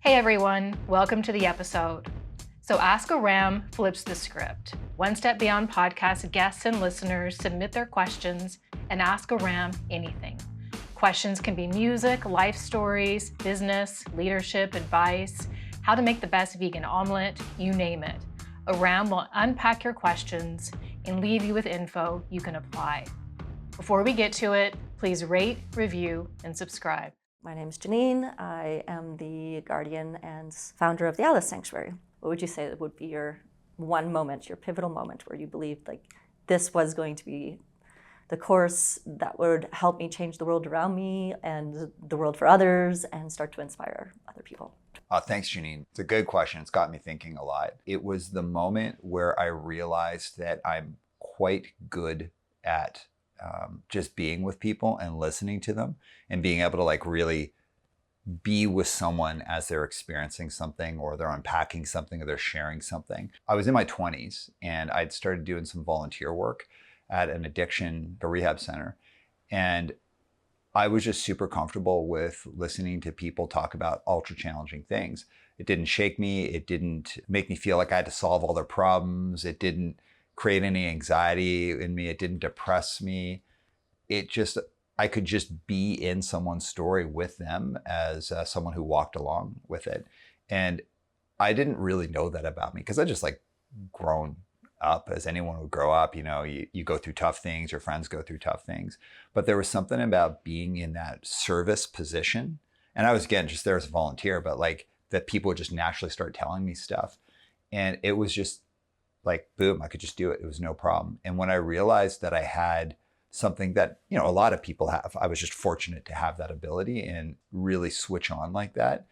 Hey everyone, welcome to the episode. So Ask Aram flips the script. One Step Beyond podcast guests and listeners submit their questions and ask Aram anything. Questions can be music, life stories, business, leadership, advice, how to make the best vegan omelet, you name it. Aram will unpack your questions and leave you with info you can apply. Before we get to it, please rate, review, and subscribe. My name is Janneane. I am the guardian and founder of the Alice Sanctuary. What would you say that would be your one moment, your pivotal moment where you believed like this was going to be the course that would help me change the world around me and the world for others and start to inspire other people? Thanks, Janneane. It's a good question. It's got me thinking a lot. It was the moment where I realized that I'm quite good at just being with people and listening to them and being able to like really be with someone as they're experiencing something or they're unpacking something or they're sharing something. I was in my 20s and I'd started doing some volunteer work at an addiction rehab center. And I was just super comfortable with listening to people talk about ultra challenging things. It didn't shake me. It didn't make me feel like I had to solve all their problems. It didn't create any anxiety in me. It didn't depress me. I could just be in someone's story with them as someone who walked along with it. And I didn't really know that about me because I just like grown up as anyone would grow up. You know, you go through tough things, your friends go through tough things. But there was something about being in that service position. And I was, again, just there as a volunteer, but like that people would just naturally start telling me stuff. And it was just like, boom, I could just do it. It was no problem. And when I realized that I had something that, you know, a lot of people have, I was just fortunate to have that ability and really switch on like that.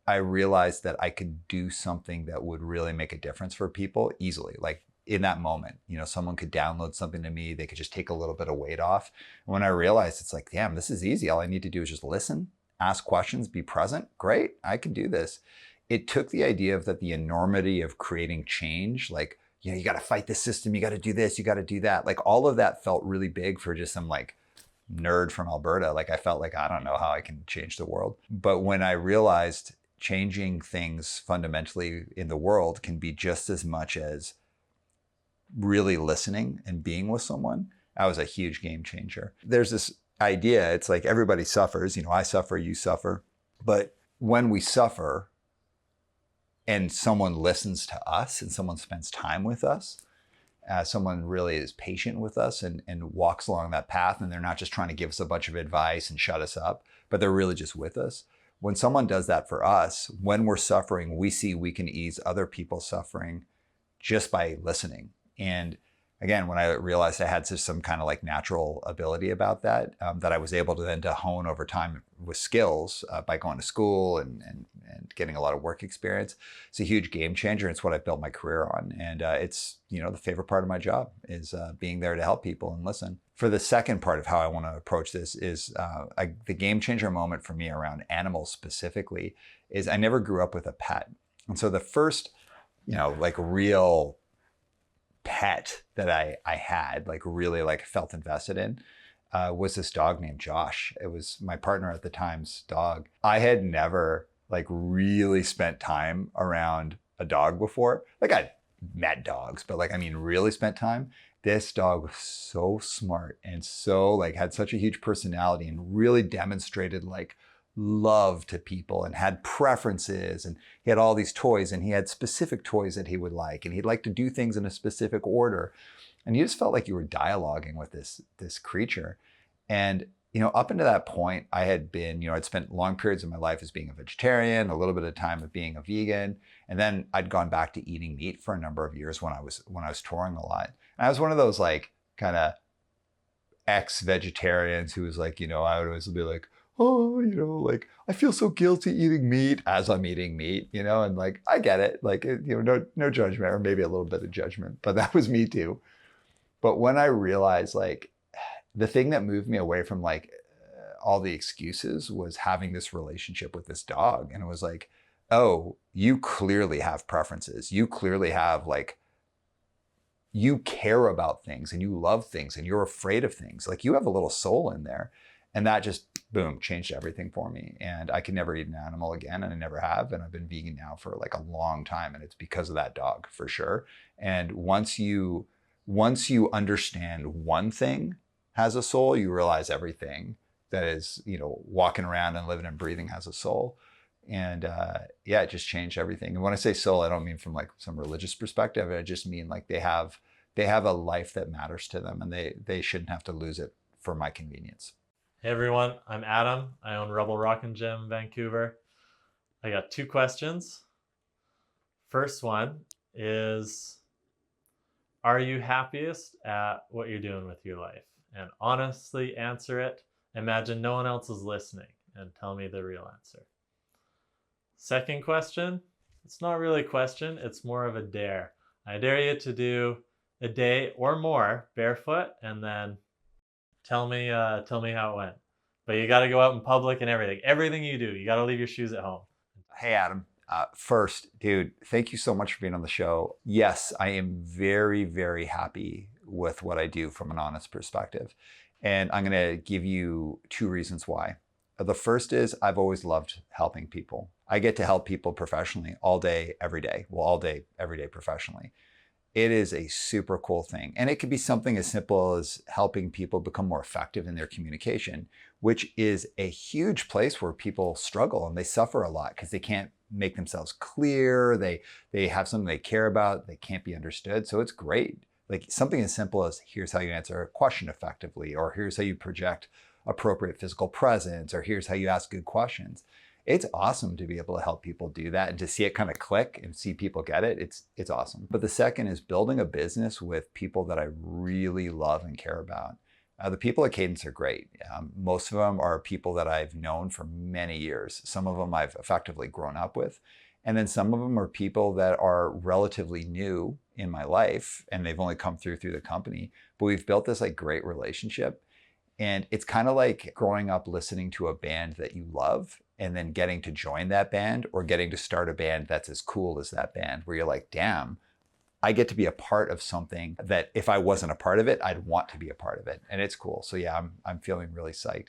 I realized that I could do something that would really make a difference for people easily. Like in that moment, you know, someone could download something to me. They could just take a little bit of weight off. And when I realized it's like, damn, this is easy. All I need to do is just listen, ask questions, be present. Great, I can do this. It took the idea of that the enormity of creating change, like, you know, you got to fight the system, you got to do this, you got to do that. Like all of that felt really big for just some like nerd from Alberta. Like I felt like, I don't know how I can change the world. But when I realized changing things fundamentally in the world can be just as much as really listening and being with someone, that was a huge game changer. There's this idea, it's like everybody suffers, you know, I suffer, you suffer. But when we suffer, and someone listens to us and someone spends time with us, someone really is patient with us and walks along that path, and they're not just trying to give us a bunch of advice and shut us up, but they're really just with us. When someone does that for us, when we're suffering, we see we can ease other people's suffering just by listening. And again, when I realized I had some kind of like natural ability about that, that I was able to then to hone over time with skills by going to school and getting a lot of work experience, it's a huge game changer. It's what I built my career on. And it's, you know, the favorite part of my job is being there to help people and listen. For the second part of how I want to approach this is the game changer moment for me around animals specifically is I never grew up with a pet. And so the first, you know, like real pet that I had, like really like felt invested in, was this dog named Josh. It was my partner at the time's dog. I had never like really spent time around a dog before. Like I'd met dogs, but like, I mean, really spent time. This dog was so smart and so like had such a huge personality and really demonstrated like love to people and had preferences, and he had all these toys and he had specific toys that he would like, and he'd like to do things in a specific order. And you just felt like you were dialoguing with this creature. And, you know, up until that point, I had been, you know, I'd spent long periods of my life as being a vegetarian, a little bit of time of being a vegan. And then I'd gone back to eating meat for a number of years when I was touring a lot. And I was one of those like kind of ex-vegetarians who was like, you know, I would always be like, oh, you know, like I feel so guilty eating meat as I'm eating meat, you know, and like, I get it. Like, you know, no judgment, or maybe a little bit of judgment, but that was me too. But when I realized like the thing that moved me away from like all the excuses was having this relationship with this dog. And it was like, oh, you clearly have preferences. You clearly have like, you care about things and you love things and you're afraid of things. Like you have a little soul in there. And that just, boom, changed everything for me. And I can never eat an animal again, and I never have. And I've been vegan now for like a long time, and it's because of that dog for sure. And once you understand one thing has a soul, you realize everything that is, walking around and living and breathing has a soul. And yeah, it just changed everything. And when I say soul, I don't mean from like some religious perspective. I just mean like they have a life that matters to them, and they shouldn't have to lose it for my convenience. Hey everyone, I'm Adam. I own Rebel Rockin' Gym in Vancouver. I got 2 questions. First one is, are you happiest at what you're doing with your life? And honestly answer it. Imagine no one else is listening, and tell me the real answer. Second question, it's not really a question, it's more of a dare. I dare you to do a day or more barefoot, and then tell me how it went. But you got to go out in public and everything. Everything you do, you got to leave your shoes at home. Hey, Adam. First, dude, thank you so much for being on the show. Yes, I am very, very happy with what I do from an honest perspective. And I'm going to give you 2 reasons why. The first is I've always loved helping people. I get to help people professionally all day, every day. Well, all day, every day professionally. It is a super cool thing. And it could be something as simple as helping people become more effective in their communication, which is a huge place where people struggle and they suffer a lot because they can't make themselves clear. They have something they care about. They can't be understood. So it's great. Like something as simple as here's how you answer a question effectively, or here's how you project appropriate physical presence, or here's how you ask good questions. It's awesome to be able to help people do that and to see it kind of click and see people get it. It's awesome. But the second is building a business with people that I really love and care about. The people at Cadence are great. Most of them are people that I've known for many years. Some of them I've effectively grown up with. And then some of them are people that are relatively new in my life, and they've only come through the company. But we've built this like great relationship. And it's kind of like growing up listening to a band that you love and then getting to join that band, or getting to start a band that's as cool as that band, where you're like, damn, I get to be a part of something that if I wasn't a part of it, I'd want to be a part of it. And it's cool. So yeah, I'm feeling really psyched.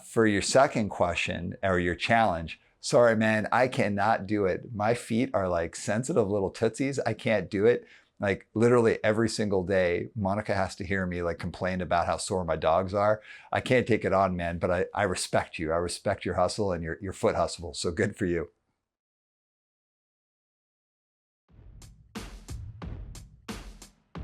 For your second question, or your challenge, sorry, man, I cannot do it. My feet are like sensitive little tootsies. I can't do it. Like literally every single day, Monica has to hear me like complain about how sore my dogs are. I can't take it on, man, but I respect you. I respect your hustle and your foot hustle. So good for you.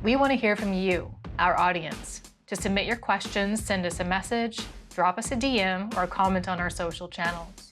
We want to hear from you, our audience. To submit your questions, send us a message, drop us a DM, or comment on our social channels.